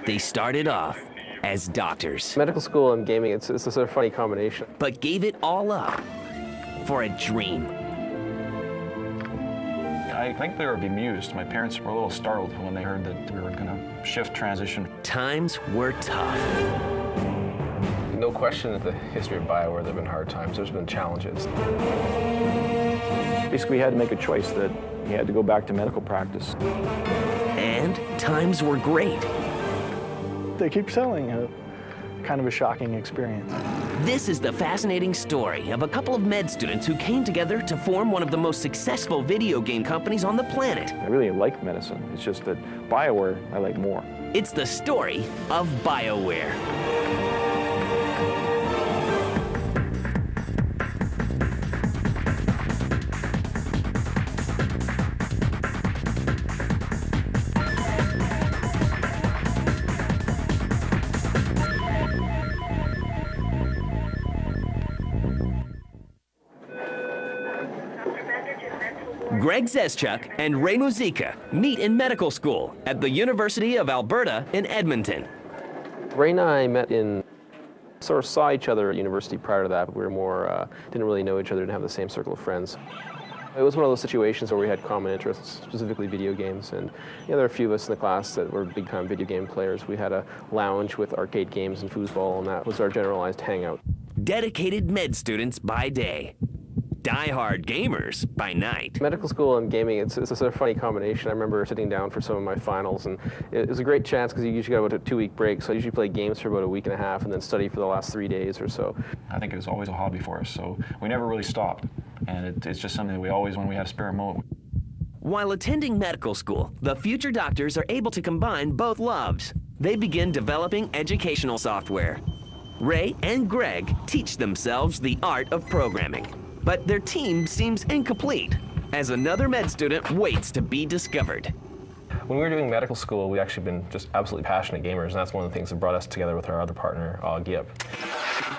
They started off as doctors, Medical school and gaming, it's a sort of funny combination. but gave it all up for a dream. I think they were bemused. My parents were a little startled when they heard that we were going to shift transition. Times were tough. No question that the history of Bioware, there have been hard times, there's been challenges. Basically, he had to make a choice that he had to go back to medical practice. And times were great. They keep selling. Kind of a shocking experience. This is the fascinating story of a couple of med students who came together to form one of the most successful video game companies on the planet. I really like medicine. It's just that Bioware, I like more. It's the story of Bioware. Greg Zeschuk and Ray Muzica meet in medical school at the University of Alberta in Edmonton. Ray and I met sort of saw each other at university prior to that, but we were more, didn't really know each other, didn't have the same circle of friends. It was one of those situations where we had common interests, specifically video games, and there were a few of us in the class that were big-time video game players. We had a lounge with arcade games and foosball, and that was our generalized hangout. Dedicated med students by day, die-hard gamers by night. Medical school and gaming, it's a sort of funny combination. I remember sitting down for some of my finals, and it was a great chance because you usually got about a 2-week break, so I usually play games for about a week and a half and then study for the last 3 days or so. I think it was always a hobby for us, so we never really stopped. And it's just something that we always, when we had a spare moment. While attending medical school, the future doctors are able to combine both loves. They begin developing educational software. Ray and Greg teach themselves the art of programming. But their team seems incomplete, as another med student waits to be discovered. When we were doing medical school, we actually been just absolutely passionate gamers, and that's one of the things that brought us together with our other partner, Gip.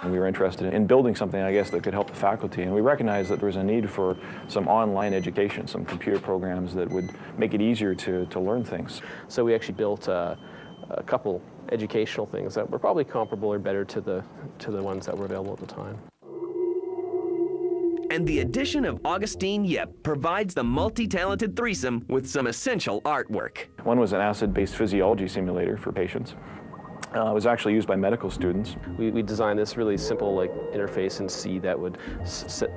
And we were interested in building something, I guess, that could help the faculty. And we recognized that there was a need for some online education, some computer programs that would make it easier to learn things. So we actually built a couple educational things that were probably comparable or better to the ones that were available at the time. And the addition of Augustine Yip provides the multi-talented threesome with some essential artwork. One was an acid-based physiology simulator for patients. It was actually used by medical students. We designed this really simple interface in C that would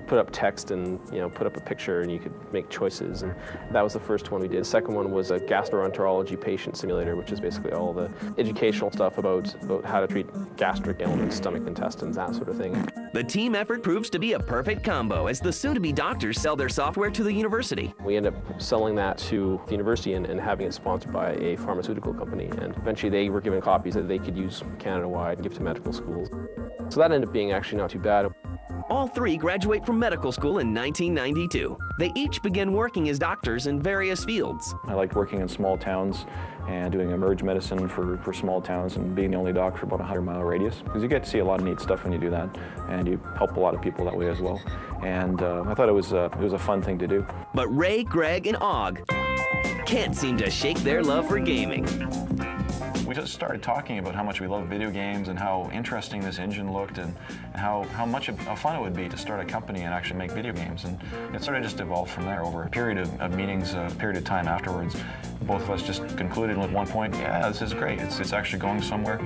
put up text and put up a picture, and you could make choices. And that was the first one we did. The second one was a gastroenterology patient simulator, which is basically all the educational stuff about how to treat gastric ailments, stomach, intestines, that sort of thing. The team effort proves to be a perfect combo as the soon-to-be doctors sell their software to the university. We ended up selling that to the university and having it sponsored by a pharmaceutical company. And eventually they were given copies that they could use Canada-wide and give to medical schools. So that ended up being actually not too bad. All three graduate from medical school in 1992. They each begin working as doctors in various fields. I liked working in small towns and doing emerge medicine for small towns and being the only doc for about a 100-mile radius, because you get to see a lot of neat stuff when you do that, and you help a lot of people that way as well. And I thought it was a fun thing to do. But Ray, Greg, and Og can't seem to shake their love for gaming. We just started talking about how much we love video games and how interesting this engine looked and how fun it would be to start a company and actually make video games. And it sort of just evolved from there over a period of meetings, a period of time afterwards. Both of us just concluded at one point, yeah, this is great. It's actually going somewhere.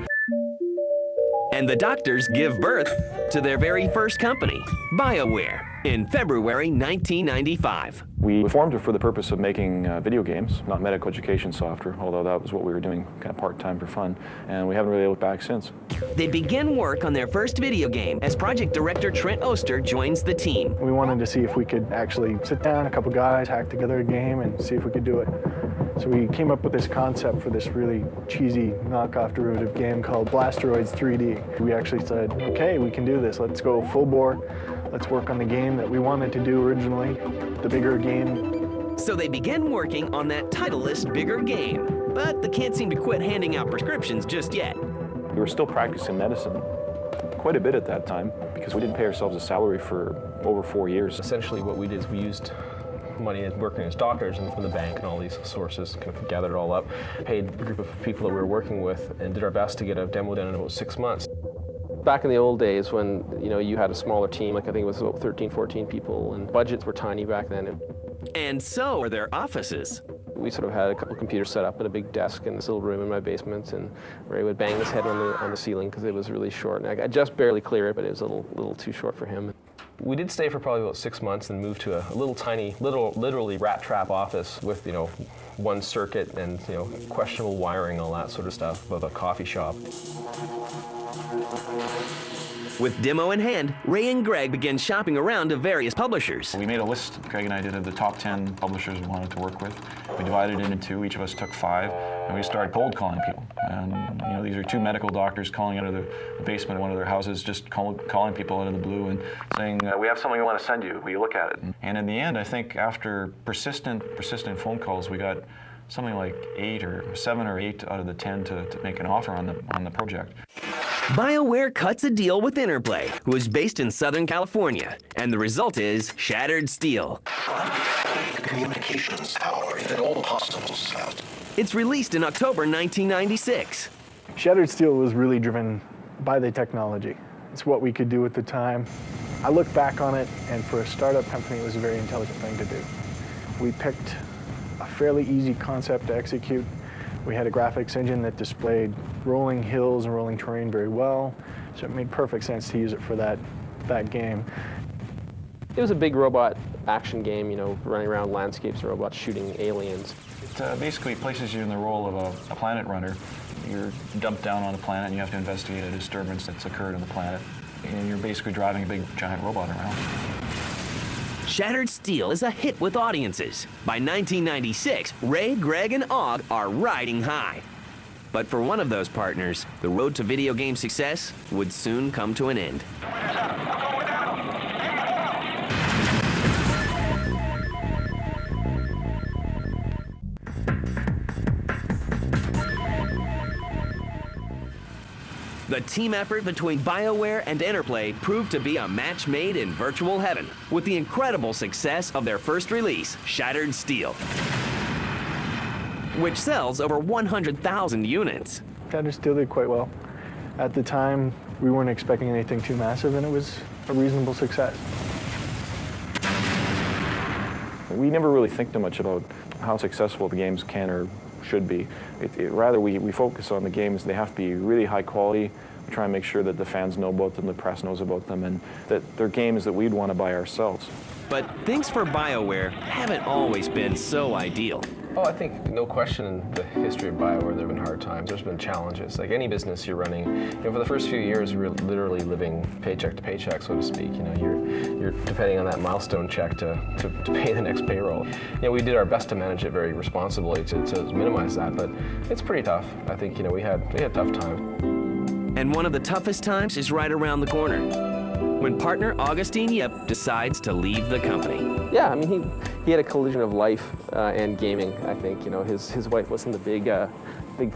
And the doctors give birth to their very first company, Bioware, in February 1995. We formed it for the purpose of making video games, not medical education software, although that was what we were doing kind of part-time for fun, and we haven't really looked back since. They begin work on their first video game as project director Trent Oster joins the team. We wanted to see if we could actually sit down, a couple guys, hack together a game and see if we could do it. So we came up with this concept for this really cheesy knockoff derivative game called Blasteroids 3D. We actually said, okay, we can do this. Let's go full bore. Let's work on the game that we wanted to do originally, the bigger game. So they begin working on that titleless bigger game, but they can't seem to quit handing out prescriptions just yet. We were still practicing medicine quite a bit at that time because we didn't pay ourselves a salary for over 4 years. Essentially what we did is we used money working as doctors and from the bank and all these sources, kind of gathered it all up, paid a group of people that we were working with, and did our best to get a demo done in about 6 months. Back in the old days when, you had a smaller team, like I think it was about 13, 14 people, and budgets were tiny back then. And so are their offices. We sort of had a couple of computers set up and a big desk in this little room in my basement, and Ray would bang his head on the ceiling because it was really short. And I could just barely clear it, but it was a little too short for him. We did stay for probably about 6 months and moved to a little tiny, literally rat trap office with, one circuit and, questionable wiring and all that sort of stuff, of a coffee shop. With demo in hand, Ray and Greg began shopping around to various publishers. We made a list, Greg and I did, of the top 10 publishers we wanted to work with. We divided it into two, each of us took 5, and we started cold calling people. And these are 2 medical doctors calling out of the basement of one of their houses, just calling people out of the blue and saying, we have something we want to send you, will you look at it? And in the end, I think after persistent phone calls, we got something like 7 or 8 out of the 10 to make an offer on the project. Bioware cuts a deal with Interplay, who is based in Southern California, and the result is Shattered Steel. Communications power that all hospitals have. It's released in October 1996. Shattered Steel was really driven by the technology. It's what we could do at the time. I look back on it, and for a startup company, it was a very intelligent thing to do. We picked a fairly easy concept to execute. We had a graphics engine that displayed rolling hills and rolling terrain very well, so it made perfect sense to use it for that game. It was a big robot action game, running around landscapes and robots shooting aliens. It basically places you in the role of a planet runner. You're dumped down on a planet and you have to investigate a disturbance that's occurred on the planet. And you're basically driving a big giant robot around. Shattered Steel is a hit with audiences. By 1996, Ray, Greg, and Og are riding high. But for one of those partners, the road to video game success would soon come to an end. The team effort between Bioware and Interplay proved to be a match made in virtual heaven, with the incredible success of their first release, Shattered Steel, which sells over 100,000 units. Shattered Steel did quite well. At the time, we weren't expecting anything too massive, and it was a reasonable success. We never really think too much about how successful the games can or should be. Rather, we focus on the games. They have to be really high quality. We try and make sure that the fans know about them, the press knows about them, and that they're games that we'd want to buy ourselves. But things for Bioware haven't always been so ideal. Oh, I think no question in the history of Bioware, there have been hard times. There's been challenges. Like any business you're running, for the first few years, you're literally living paycheck to paycheck, so to speak. You're depending on that milestone check to pay the next payroll. We did our best to manage it very responsibly to minimize that, but it's pretty tough. I think we had tough times. And one of the toughest times is right around the corner, when partner Augustine Yip decides to leave the company. Yeah, I mean, he had a collision of life and gaming, I think. His wife wasn't a big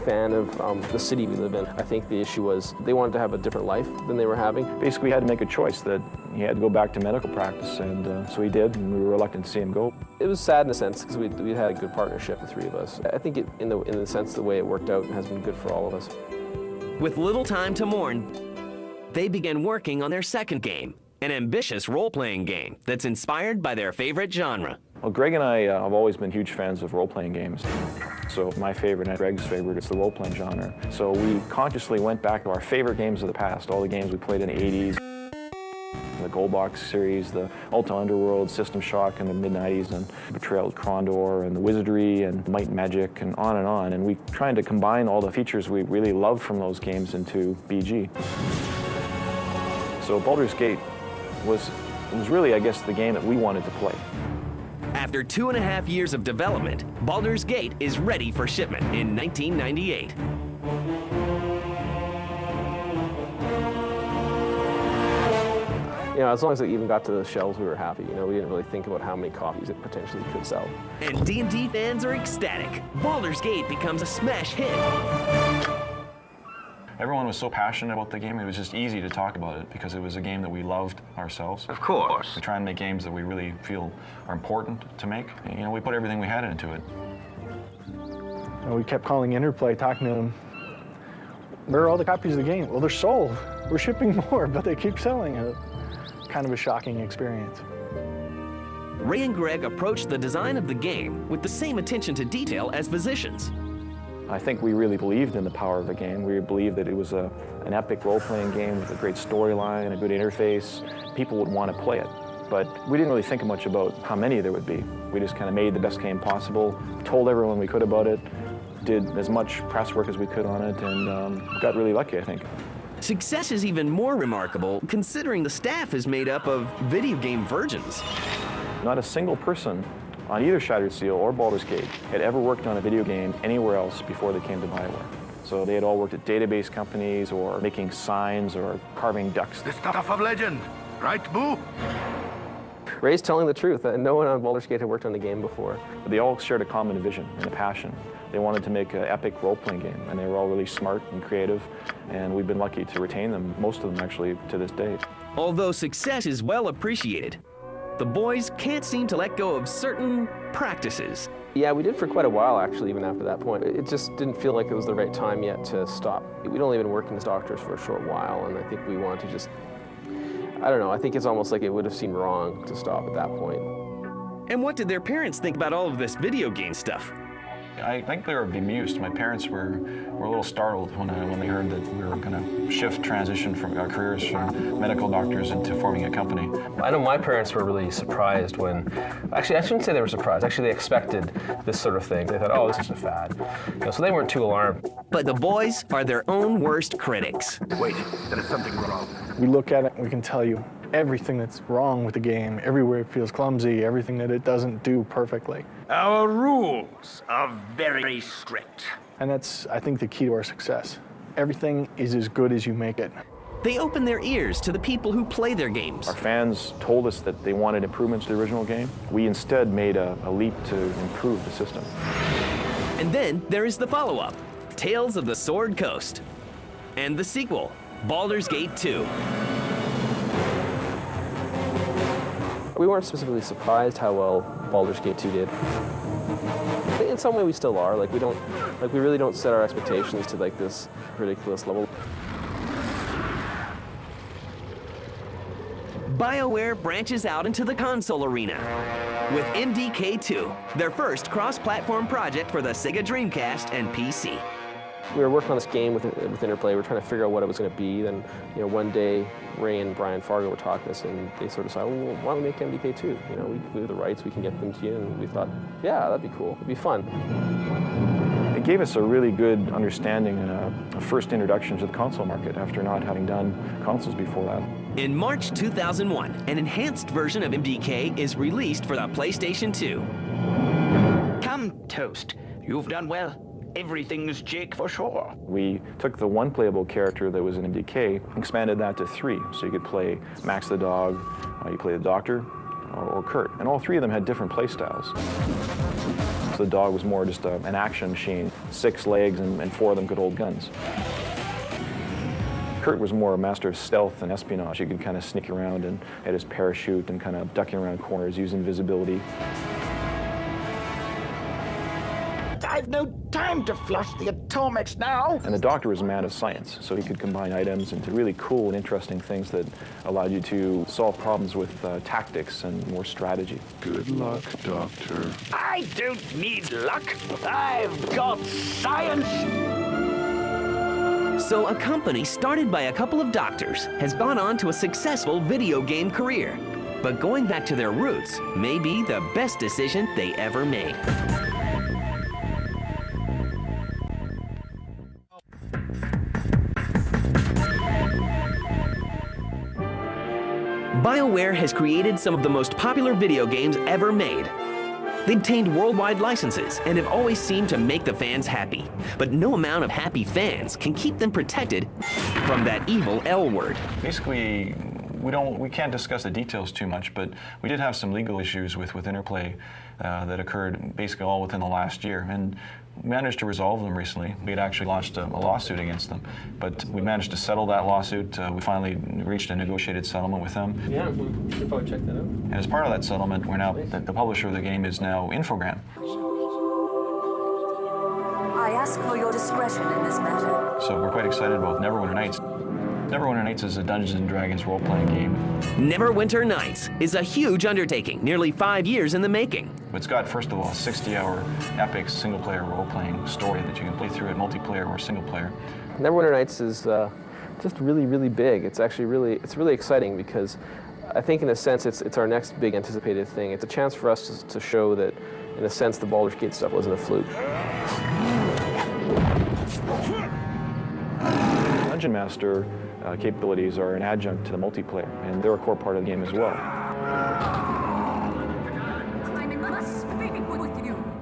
fan of the city we live in. I think the issue was they wanted to have a different life than they were having. Basically, he had to make a choice that he had to go back to medical practice, and so he did, and we were reluctant to see him go. It was sad in a sense, because we had a good partnership, the three of us. I think in the sense the way it worked out has been good for all of us. With little time to mourn, they began working on their second game, an ambitious role-playing game that's inspired by their favorite genre. Well, Greg and I have always been huge fans of role-playing games. So my favorite and Greg's favorite is the role-playing genre. So we consciously went back to our favorite games of the past, all the games we played in the 80s, the Goldbox series, the Ultra Underworld, System Shock in the mid-90s, and Betrayal at Krondor, and the Wizardry, and Might and Magic, and on. And we tried to combine all the features we really loved from those games into BG. So Baldur's Gate was really, I guess, the game that we wanted to play. After 2.5 years of development, Baldur's Gate is ready for shipment in 1998. As long as it even got to the shelves, we were happy. We didn't really think about how many copies it potentially could sell. And D&D fans are ecstatic. Baldur's Gate becomes a smash hit. everyone was so passionate about the game, it was just easy to talk about it because it was a game that we loved ourselves. Of course. We try and make games that we really feel are important to make. You know, we put everything we had into it. And we kept calling Interplay, talking to them. Where are all the copies of the game? Well, they're sold. We're shipping more, but they keep selling it. Kind of a shocking experience. Ray and Greg approached the design of the game with the same attention to detail as physicians. I think we really believed in the power of the game. We believed that it was an epic role-playing game with a great storyline, a good interface. People would want to play it. But we didn't really think much about how many there would be. We just kind of made the best game possible, told everyone we could about it, did as much press work as we could on it, and got really lucky, I think. Success is even more remarkable considering the staff is made up of video game virgins. Not a single person on either Shattered Seal or Baldur's Gate had ever worked on a video game anywhere else before they came to Bioware. So they had all worked at database companies or making signs or carving ducks. The stuff of legend, right, Boo? Ray's telling the truth. No one on Baldur's Gate had worked on the game before. They all shared a common vision and a passion. They wanted to make an epic role-playing game, and they were all really smart and creative, and we've been lucky to retain them, most of them actually, to this day. Although success is well appreciated, the boys can't seem to let go of certain practices. Yeah, we did for quite a while, actually, even after that point. It just didn't feel like it was the right time yet to stop. We'd only been working as doctors for a short while, and I think we wanted to just, I don't know, I think it's almost like it would have seemed wrong to stop at that point. And what did their parents think about all of this video game stuff? I think they were bemused. My parents were a little startled when they heard that we were going to transition from our careers from medical doctors into forming a company. I know my parents were really surprised when, actually I shouldn't say they were surprised, actually they expected this sort of thing. They thought, oh, this is a fad. You know, so they weren't too alarmed. But the boys are their own worst critics. Wait, there is something wrong. We look at it and we can tell you everything that's wrong with the game, everywhere it feels clumsy, everything that it doesn't do perfectly. Our rules are very strict. And that's, I think, the key to our success. Everything is as good as you make it. They open their ears to the people who play their games. Our fans told us that they wanted improvements to the original game. We instead made a leap to improve the system. And then there is the follow-up, Tales of the Sword Coast. And the sequel, Baldur's Gate 2. We weren't specifically surprised how well Baldur's Gate 2 did. In some way we still are. Like we really don't set our expectations to like this ridiculous level. BioWare branches out into the console arena with MDK2, their first cross-platform project for the Sega Dreamcast and PC. We were working on this game with Interplay. We were trying to figure out what it was going to be. Then, you know, one day, Ray and Brian Fargo were talking to us, and they sort of said, well, why don't we make MDK2? You know, we have the rights, we can get them to you. And we thought, yeah, that'd be cool. It'd be fun. It gave us a really good understanding and a first introduction to the console market after not having done consoles before that. In March 2001, an enhanced version of MDK is released for the PlayStation 2. Come, Toast. You've done well. Everything's Jake for sure. We took the one playable character that was in MDK, expanded that to 3. So you could play Max the dog, you play the doctor, or Kurt. And all 3 of them had different play styles. So the dog was more just an action machine, 6 legs and 4 of them could hold guns. Kurt was more a master of stealth and espionage. He could kind of sneak around and had his parachute and kind of ducking around corners, using invisibility. I've no time to flush the atomics now. And the doctor was a man of science, so he could combine items into really cool and interesting things that allowed you to solve problems with tactics and more strategy. Good luck, Doctor. I don't need luck. I've got science. So a company started by a couple of doctors has gone on to a successful video game career. But going back to their roots may be the best decision they ever made. BioWare has created some of the most popular video games ever made. They've obtained worldwide licenses and have always seemed to make the fans happy. But no amount of happy fans can keep them protected from that evil L word. Basically, we can't discuss the details too much, but we did have some legal issues with Interplay that occurred basically all within the last year, and we managed to resolve them recently. We had actually launched a lawsuit against them, but we managed to settle that lawsuit. We finally reached a negotiated settlement with them. Yeah, we should probably check that out. And as part of that settlement, we're now the publisher of the game is now Infogram. I ask for your discretion in this matter. So we're quite excited about Neverwinter Nights. Neverwinter Nights is a Dungeons & Dragons role-playing game. Neverwinter Nights is a huge undertaking, nearly 5 years in the making. It's got, first of all, a 60-hour epic single-player role-playing story that you can play through at multiplayer or single-player. Neverwinter Nights is just really, really big. It's actually really exciting because I think in a sense it's our next big anticipated thing. It's a chance for us to show that, in a sense, the Baldur's Gate stuff wasn't a fluke. Dungeon Master capabilities are an adjunct to the multiplayer, and they're a core part of the game as well.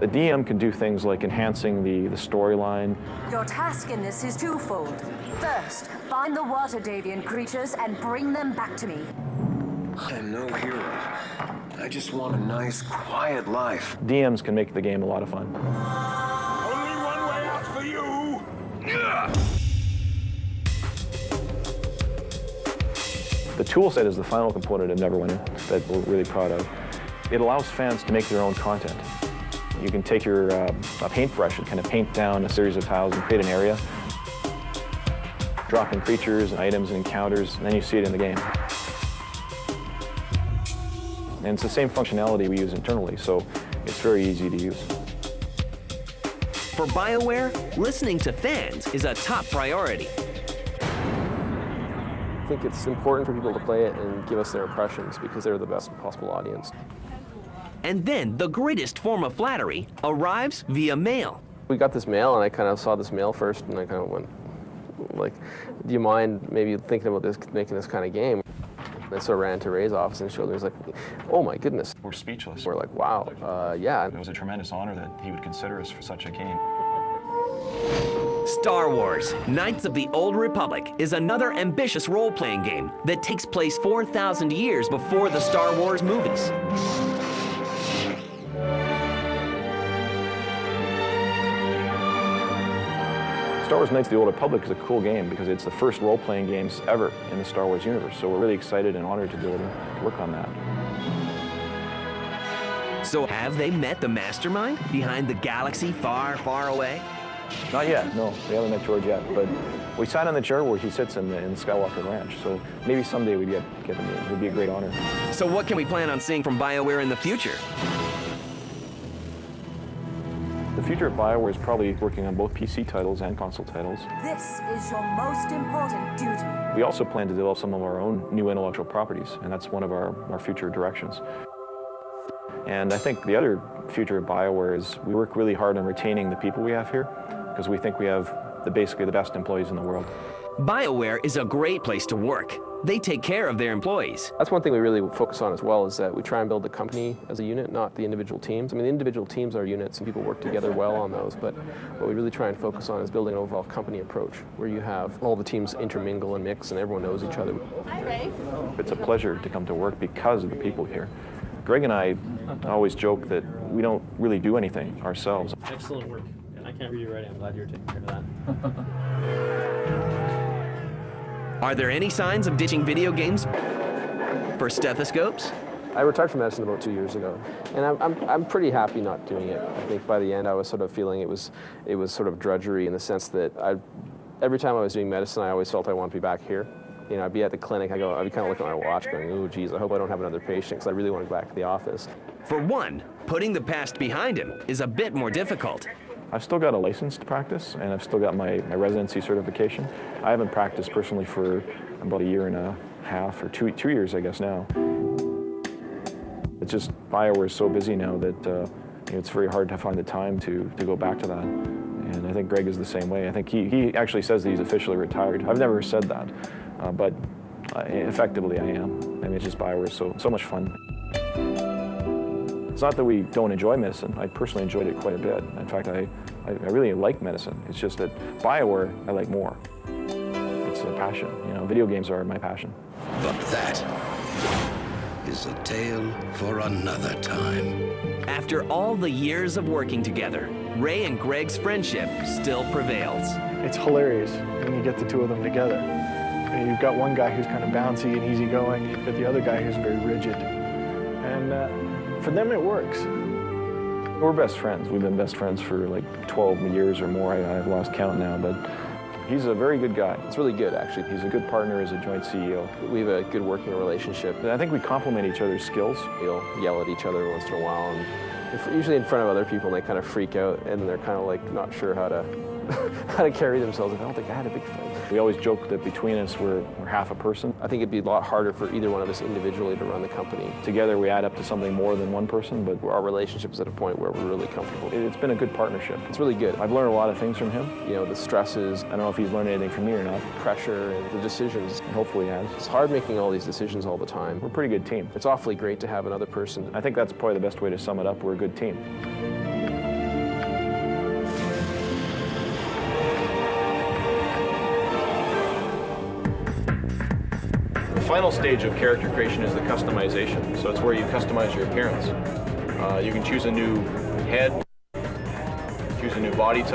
The DM can do things like enhancing the storyline. Your task in this is twofold. First, find the water deviant creatures and bring them back to me. I'm no hero. I just want a nice, quiet life. DMs can make the game a lot of fun. Only one way out for you! The tool set is the final component of Neverwinter that we're really proud of. It allows fans to make their own content. You can take your a paintbrush and kind of paint down a series of tiles and create an area, drop in creatures and items and encounters, and then you see it in the game. And it's the same functionality we use internally, so it's very easy to use. For Bioware, listening to fans is a top priority. I think it's important for people to play it and give us their impressions because they're the best possible audience. And then the greatest form of flattery arrives via mail. We got this mail and I kind of saw this mail first and I kind of went, like, do you mind maybe thinking about this, making this kind of game? And so I ran to Ray's office and showed me, it was like, oh my goodness. We're speechless. We're like, wow, yeah. It was a tremendous honor that he would consider us for such a game. Star Wars, Knights of the Old Republic is another ambitious role-playing game that takes place 4,000 years before the Star Wars movies. Star Wars Knights of the Old Republic is a cool game because it's the first role-playing games ever in the Star Wars universe, so we're really excited and honored to be able to work on that. So have they met the mastermind behind the galaxy far, far away? Not yet, no. We haven't met George yet, but we sat on the chair where he sits in the Skywalker Ranch, so maybe someday we'd get him in. It would be a great honor. So what can we plan on seeing from Bioware in the future? The future of Bioware is probably working on both PC titles and console titles. This is your most important duty. We also plan to develop some of our own new intellectual properties, and that's one of our future directions. And I think the other future of Bioware is we work really hard on retaining the people we have here, because we think we have basically the best employees in the world. Bioware is a great place to work. They take care of their employees. That's one thing we really focus on as well, is that we try and build the company as a unit, not the individual teams. I mean, the individual teams are units and people work together well on those, but what we really try and focus on is building an overall company approach where you have all the teams intermingle and mix and everyone knows each other. Hi, Ray. It's a pleasure to come to work because of the people here. Greg and I always joke that we don't really do anything ourselves. Excellent work. I can't read your writing. I'm glad you're taking care of that. Are there any signs of ditching video games for stethoscopes? I retired from medicine about 2 years ago, and I'm pretty happy not doing it. I think by the end I was sort of feeling it was sort of drudgery in the sense that every time I was doing medicine I always felt I wanted to be back here. You know, I'd be at the clinic, I'd be kind of looking at my watch going, oh geez, I hope I don't have another patient because I really want to go back to the office. For one, putting the past behind him is a bit more difficult. I've still got a license to practice, and I've still got my residency certification. I haven't practiced personally for about 1.5 years or 2 years, I guess, now. It's just Bioware is so busy now that you know, it's very hard to find the time to go back to that. And I think Greg is the same way. I think he actually says that he's officially retired. I've never said that, but effectively I am. I mean, it's just Bioware is so much fun. It's not that we don't enjoy medicine. I personally enjoyed it quite a bit. In fact, I really like medicine. It's just that Bioware I like more. it's a passion. You know, video games are my passion. But that is a tale for another time. After all the years of working together, Ray and Greg's friendship still prevails. It's hilarious when you get the two of them together. And you've got one guy who's kind of bouncy and easygoing, you've got the other guy who's very rigid. And for them, it works. We're best friends. We've been best friends for like 12 years or more. I've lost count now, but he's a very good guy. It's really good, actually. He's a good partner as a joint CEO. We have a good working relationship. I think we complement each other's skills. We'll yell at each other once in a while, and usually in front of other people, and they kind of freak out, and they're kind of like not sure how to how to carry themselves. I don't think I had a big fight. We always joke that between us we're half a person. I think it'd be a lot harder for either one of us individually to run the company. Together we add up to something more than one person, but our relationship is at a point where we're really comfortable. It's been a good partnership. It's really good. I've learned a lot of things from him. You know, the stresses. I don't know if he's learned anything from me or not. Pressure and the decisions. And hopefully he has. It's hard making all these decisions all the time. We're a pretty good team. It's awfully great to have another person. I think that's probably the best way to sum it up. We're a good team. The final stage of character creation is the customization. So it's where you customize your appearance. You can choose a new head, choose a new body type.